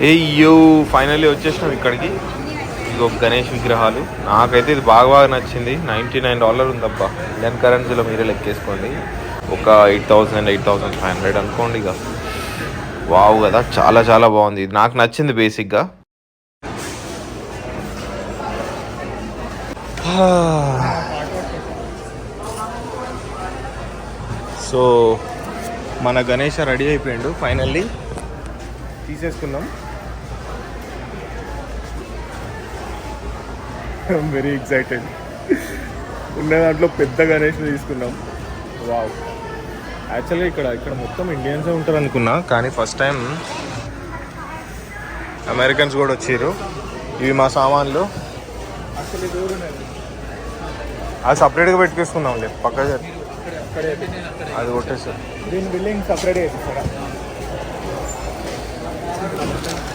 ఏయ్యో finally వచ్చేసినాం ఇక్కడికి. ఇగో గణేష్ విగ్రహాలు. నాకైతే ఇది బాగా నచ్చింది. $99 ఉందబ్బా. ఇండియన్ కరెన్సీలో మీరే లెక్కేసుకోండి. ఒక 8,500 అనుకోండి ఇక. వావ్ కదా, చాలా చాలా బాగుంది. ఇది నాకు నచ్చింది బేసిక్గా. సో మన గణేష్ రెడీ అయిపోయాడు. ఫైనల్లీ తీసేసుకున్నాం. I'm very excited. ఉన్న దాంట్లో పెద్ద గణేష్ని తీసుకున్నాం. వావ్. యాక్చువల్గా ఇక్కడ మొత్తం ఇండియన్సే ఉంటారు అనుకున్నా, కానీ ఫస్ట్ టైం అమెరికన్స్ కూడా వచ్చారు. ఇవి మా సామాన్లు. అది సపరేట్గా పెట్టుకేసుకున్నాం. లేదు పక్క అది కొట్టేసారు. దీని బిల్లింగ్ సపరేట్గా వేసేస్తారా?